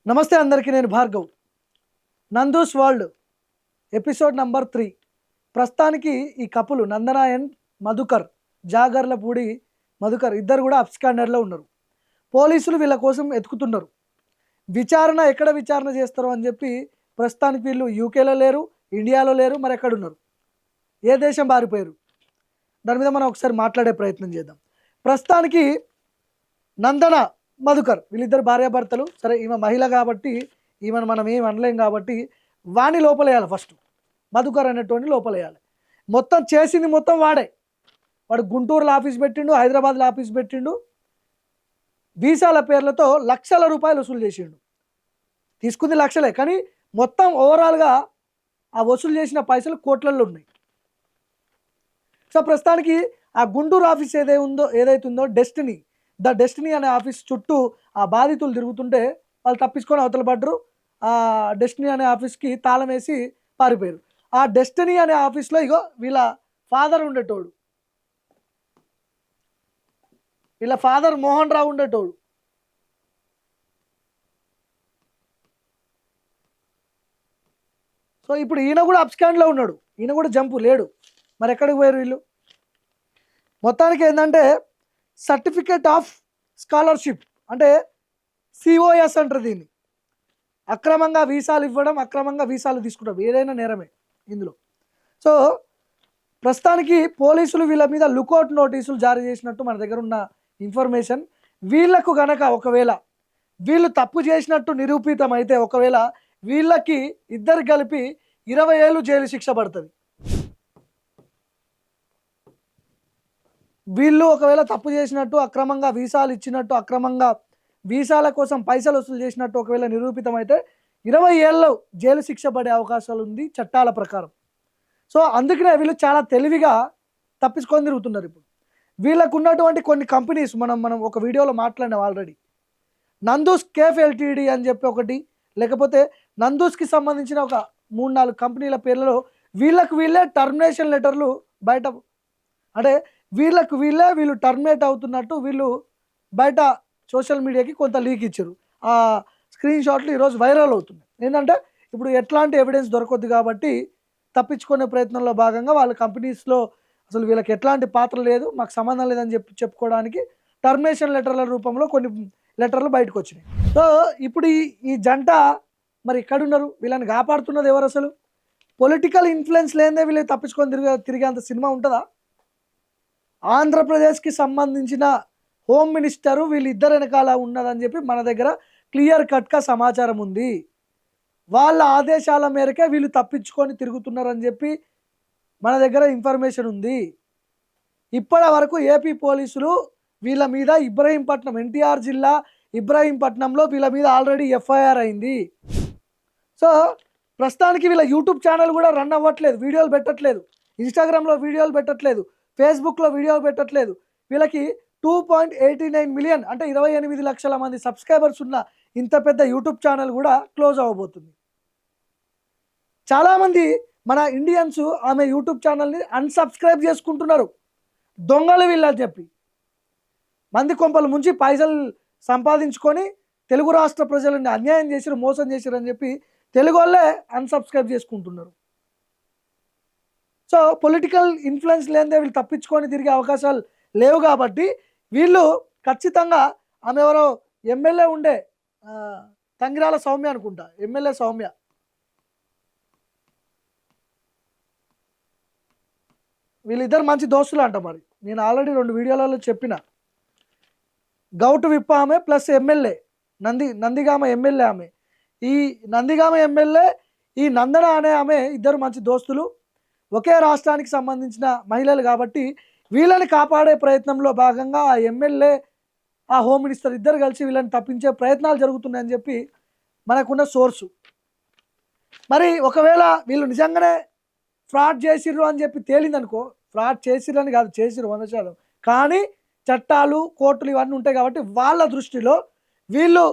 నమస్తే అందరికీ, నేను Bhargav. Nandu's world episode number 3. ప్రస్తుతానికి ఈ couple Nandana and Madhukar, Jagarlapudi Madhukar ఇద్దరు కూడా అబ్స్కాండర్లో ఉన్నారు. పోలీసులు వీళ్ళ కోసం ఎతుకుతున్నారు. విచారణ ఎక్కడ విచారణ చేస్తారు అని చెప్పి ప్రస్తుతానికి వీళ్ళు యూకేలో లేరు, ఇండియాలో లేరు, మరి ఎక్కడ ఉన్నారు, ఏ దేశం బారిపోయారు, దాని మీద మనం ఒకసారి మాట్లాడే ప్రయత్నం చేద్దాం. ప్రస్తుతానికి నందన మధుకర్ వీళ్ళిద్దరు భార్యాభర్తలు. సరే, ఈమె మహిళ కాబట్టి ఈమెను మనం ఏం అనలేం కాబట్టి వాణ్ణి లోపలేయాలి. ఫస్ట్ మధుకర్ అనేటువంటి లోపలేయాలి. మొత్తం చేసింది మొత్తం వాడే. వాడు గుంటూరులో ఆఫీస్ పెట్టిండు, హైదరాబాద్లో ఆఫీస్ పెట్టిండు, వీసాల పేర్లతో లక్షల రూపాయలు వసూలు చేసిండు. తీసుకుంది లక్షలే, కానీ మొత్తం ఓవరాల్గా ఆ వసూలు చేసిన పైసలు కోట్లలో ఉన్నాయి. సో ప్రస్తుతానికి ఆ గుంటూరు ఆఫీస్ ఏదైతే ఉందో డెస్టినీ అనే ఆఫీస్ చుట్టూ ఆ బాధితులు తిరుగుతుంటే వాళ్ళు తప్పించుకొని అవతల పడ్డరు. ఆ డెస్టినీ అనే ఆఫీస్కి తాళం వేసి పారిపోయారు. ఆ డెస్టినీ అనే ఆఫీస్లో ఇగో వీళ్ళ ఫాదర్ ఉండేటోడు, వీళ్ళ ఫాదర్ మోహన్ రావు ఉండేటోడు. సో ఇప్పుడు ఈయన కూడా అబ్స్కాండ్లో ఉన్నాడు, ఈయన కూడా జంపు లేడు. మరి ఎక్కడికి పోయారు వీళ్ళు? మొత్తానికి ఏంటంటే సర్టిఫికేట్ ఆఫ్ స్కాలర్షిప్ అంటే సిఓఎస్ అంటారు దీన్ని. అక్రమంగా వీసాలు ఇవ్వడం, అక్రమంగా వీసాలు తీసుకుంటాం, ఏదైనా నేరమే ఇందులో. సో ప్రస్తుతానికి పోలీసులు వీళ్ళ మీద లుకౌట్ నోటీసులు జారీ చేసినట్టు మన దగ్గర ఉన్న ఇన్ఫర్మేషన్. వీళ్లకు గనక ఒకవేళ వీళ్ళు తప్పు చేసినట్టు నిరూపితం అయితే ఒకవేళ వీళ్ళకి ఇద్దరు కలిపి 20 ఏళ్ళు జైలు శిక్ష పడుతుంది. వీళ్ళు ఒకవేళ తప్పు చేసినట్టు, అక్రమంగా వీసాలు ఇచ్చినట్టు, అక్రమంగా వీసాల కోసం పైసలు వసూలు చేసినట్టు ఒకవేళ నిరూపితం అయితే 20 ఏళ్ళు జైలు శిక్ష పడే అవకాశాలు ఉంది చట్టాల ప్రకారం. సో అందుకనే వీళ్ళు చాలా తెలివిగా తప్పించుకొని తిరుగుతున్నారు. ఇప్పుడు వీళ్ళకు ఉన్నటువంటి కొన్ని కంపెనీస్ మనం ఒక వీడియోలో మాట్లాడినాం ఆల్రెడీ. నందూస్ కేఫ్ ఎల్టీడీ అని చెప్పి ఒకటి, లేకపోతే నందూస్కి సంబంధించిన ఒక 3-4 కంపెనీల పేర్లలో వీళ్ళే టర్మినేషన్ లెటర్లు బయట, అంటే వీళ్ళు టర్మినేట్ అవుతున్నట్టు వీళ్ళు బయట సోషల్ మీడియాకి కొంత లీక్ ఇచ్చారు. ఆ స్క్రీన్ షాట్లు ఈరోజు వైరల్ అవుతున్నాయి. ఏంటంటే ఇప్పుడు ఎట్లాంటి ఎవిడెన్స్ దొరకద్దు కాబట్టి తప్పించుకునే ప్రయత్నంలో భాగంగా వాళ్ళ కంపెనీస్లో అసలు వీళ్ళకి ఎట్లాంటి పాత్ర లేదు, మాకు సంబంధం లేదని చెప్పుకోవడానికి టర్మినేషన్ లెటర్ల రూపంలో కొన్ని లెటర్లు బయటకు వచ్చినాయి. సో ఇప్పుడు ఈ జంట మరి ఎక్కడున్నారు? వీళ్ళని కాపాడుతున్నది ఎవరు? అసలు పొలిటికల్ ఇన్ఫ్లుయెన్స్ లేదే వీళ్ళు తప్పించుకొని తిరిగేంత సినిమా ఉంటుందా? ఆంధ్రప్రదేశ్కి సంబంధించిన హోమ్ మినిస్టరు వీళ్ళిద్దరు వెనకాల ఉన్నదని చెప్పి మన దగ్గర క్లియర్ కట్గా సమాచారం ఉంది. వాళ్ళ ఆదేశాల మేరకే వీళ్ళు తప్పించుకొని తిరుగుతున్నారని చెప్పి మన దగ్గర ఇన్ఫర్మేషన్ ఉంది. ఇప్పటి వరకు ఏపీ పోలీసులు వీళ్ళ మీద ఇబ్రహీంపట్నం, ఎన్టీఆర్ జిల్లా ఇబ్రహీంపట్నంలో వీళ్ళ మీద ఆల్రెడీ ఎఫ్ఐఆర్ అయింది. సో ప్రస్తుతానికి వీళ్ళ యూట్యూబ్ ఛానల్ కూడా రన్ అవ్వట్లేదు, వీడియోలు పెట్టట్లేదు, ఇన్స్టాగ్రామ్లో వీడియోలు పెట్టట్లేదు, ఫేస్బుక్లో వీడియోలు పెట్టట్లేదు. వీళ్ళకి 2.89 మిలియన్ అంటే 28 లక్షల మంది సబ్స్క్రైబర్స్ ఉన్న ఇంత పెద్ద యూట్యూబ్ ఛానల్ కూడా క్లోజ్ అవ్వబోతుంది. చాలామంది మన ఇండియన్స్ ఆమె యూట్యూబ్ ఛానల్ని అన్సబ్స్క్రైబ్ చేసుకుంటున్నారు. దొంగలు వీళ్ళని చెప్పి మంది కొంపలు ముంచి పైసలు సంపాదించుకొని తెలుగు రాష్ట్ర ప్రజలని అన్యాయం చేసిరు, మోసం చేసిరు అని చెప్పి తెలుగు వాళ్ళే అన్సబ్స్క్రైబ్ చేసుకుంటున్నారు. సో పొలిటికల్ ఇన్ఫ్లుయెన్స్ లేదే వీళ్ళు తప్పించుకొని తిరిగే అవకాశాలు లేవు కాబట్టి వీళ్ళు ఖచ్చితంగా ఆమె ఎవరో ఎమ్మెల్యే ఉండే తంగిరాల సౌమ్య అనుకుంటా, ఎమ్మెల్యే సౌమ్య, వీళ్ళిద్దరు మంచి దోస్తులు అంట. మరి నేను ఆల్రెడీ 2 వీడియోలలో చెప్పిన, గౌటు విప్ప ఆమె ప్లస్ ఎమ్మెల్యే నందిగామ ఎమ్మెల్యే ఆమె. ఈ నందిగామ ఎమ్మెల్యే, ఈ నందన అనే ఆమె ఇద్దరు మంచి దోస్తులు, ఒకే రాష్ట్రానికి సంబంధించిన మహిళలు కాబట్టి వీళ్ళని కాపాడే ప్రయత్నంలో భాగంగా ఆ ఎమ్మెల్యే, ఆ హోమ్ మినిస్టర్ ఇద్దరు కలిసి వీళ్ళని తప్పించే ప్రయత్నాలు జరుగుతున్నాయని చెప్పి మనకున్న సోర్సు. మరి ఒకవేళ వీళ్ళు నిజంగానే ఫ్రాడ్ చేసిర్రు అని చెప్పి తేలిందనుకో, ఫ్రాడ్ చేసిర్రు అని కాదు, చేసిర్రు 100%, కానీ చట్టాలు, కోర్టులు ఇవన్నీ ఉంటాయి కాబట్టి వాళ్ళ దృష్టిలో వీళ్ళు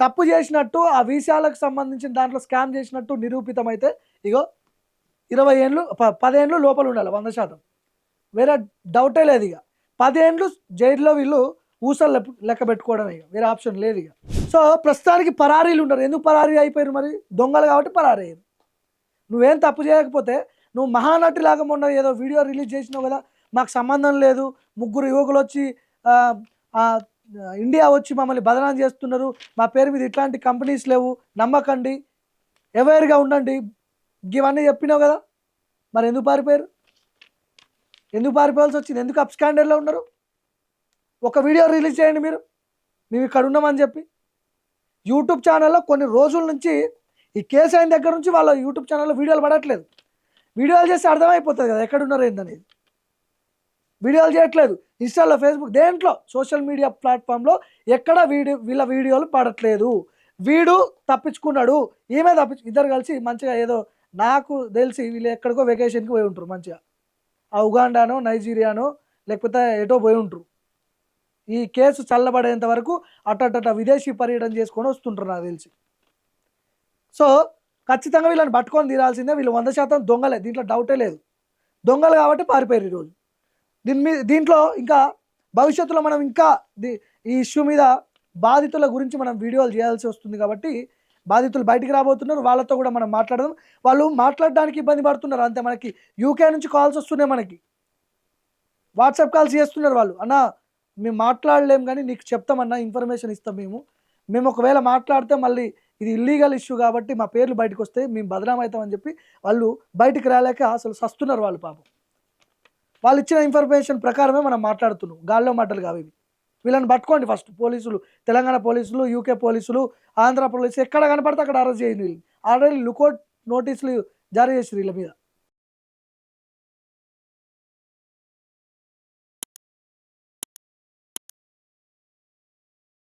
తప్పు చేసినట్టు, ఆ వీసాలకు సంబంధించిన దాంట్లో స్కామ్ చేసినట్టు నిరూపితమైతే ఇగో 20 ఏళ్ళు 10 ఏళ్ళు లోపల ఉండాలి 100%, వేరే డౌటే లేదు. ఇక 10 ఏళ్ళు జైల్లో వీళ్ళు ఊసలు లెక్క పెట్టుకోవడం, ఇక వేరే ఆప్షన్ లేదు ఇక. సో ప్రస్తుతానికి పరారీలు ఉన్నారు. ఎందుకు పరారీ అయిపోయారు? మరి దొంగలు కాబట్టి పరారీ అయ్యారు. నువ్వేం తప్పు చేయకపోతే నువ్వు మహానటిలాగా మొన్న ఏదో వీడియో రిలీజ్ చేసినావు కదా, మాకు సంబంధం లేదు, ముగ్గురు యువకులు వచ్చి ఇండియా వచ్చి మమ్మల్ని బదనాం చేస్తున్నారు, మా పేరు మీద ఇట్లాంటి కంపెనీస్ లేవు, నమ్మకండి, అవేర్గా ఉండండి, ఇవన్నీ చెప్పినావు కదా. మరి ఎందుకు పారిపోయారు? ఎందుకు పారిపోవాల్సి వచ్చింది? ఎందుకు అప్ స్కాండర్లో ఉన్నారు? ఒక వీడియో రిలీజ్ చేయండి మీరు, మేము ఇక్కడ ఉన్నామని చెప్పి. యూట్యూబ్ ఛానల్లో కొన్ని రోజుల నుంచి ఈ కేసు అయిన దగ్గర నుంచి వాళ్ళ యూట్యూబ్ ఛానల్లో వీడియోలు పడట్లేదు. వీడియోలు చేస్తే అర్థమైపోతుంది కదా ఎక్కడున్నారు ఏందనేది. వీడియోలు చేయట్లేదు. ఇన్స్టాలో, ఫేస్బుక్, దేంట్లో సోషల్ మీడియా ప్లాట్ఫామ్లో ఎక్కడ వీళ్ళ వీడియోలు పడట్లేదు. వీడు తప్పించుకున్నాడు, ఈమె ఇద్దరు కలిసి మంచిగా ఏదో, నాకు తెలిసి వీళ్ళు ఎక్కడికో వెకేషన్కి పోయి ఉంటారు మంచిగా, ఆ ఉగాండానో నైజీరియానో లేకపోతే ఎటో పోయి ఉంటారు. ఈ కేసు చల్లబడేంత వరకు అట్ట విదేశీ పర్యటన చేసుకొని వస్తుంటారు నాకు తెలిసి. సో ఖచ్చితంగా వీళ్ళని పట్టుకొని తీరాల్సిందే. వీళ్ళు 100% దొంగలే, దీంట్లో డౌటే లేదు. దొంగలు కాబట్టి పారిపోయారు ఈరోజు. దీంట్లో ఇంకా భవిష్యత్తులో మనం ఇంకా ఈ ఇష్యూ మీద బాధితుల గురించి మనం వీడియోలు చేయాల్సి వస్తుంది కాబట్టి బాధితులు బయటికి రాబోతున్నారు. వాళ్ళతో కూడా మనం మాట్లాడదాం. వాళ్ళు మాట్లాడడానికి ఇబ్బంది పడుతున్నారు అంతే. మనకి యూకే నుంచి కాల్స్ వస్తున్నాయి, మనకి వాట్సాప్ కాల్స్ చేస్తున్నారు వాళ్ళు. అన్న మేము మాట్లాడలేము కానీ నీకు చెప్తామన్నా, ఇన్ఫర్మేషన్ ఇస్తాం మేము ఒకవేళ మాట్లాడితే మళ్ళీ ఇది ఇల్లీగల్ ఇష్యూ కాబట్టి మా పేర్లు బయటకు వస్తే మేము బదనాం అవుతామని చెప్పి వాళ్ళు బయటికి రాలేక అసలు సస్తున్నారు వాళ్ళు పాపం. వాళ్ళు ఇచ్చిన ఇన్ఫర్మేషన్ ప్రకారమే మనం మాట్లాడుతున్నాం, గాల్లో మాటలు కావు ఇవి. వీళ్ళని పట్టుకోండి ఫస్ట్, పోలీసులు, తెలంగాణ పోలీసులు, యూకే పోలీసులు, ఆంధ్ర పోలీసులు, ఎక్కడ కనపడితే అక్కడ అరెస్ట్ చేయండి. వీళ్ళు ఆల్రెడీ లుకౌట్ నోటీసులు జారీ చేసి వీళ్ళ మీద.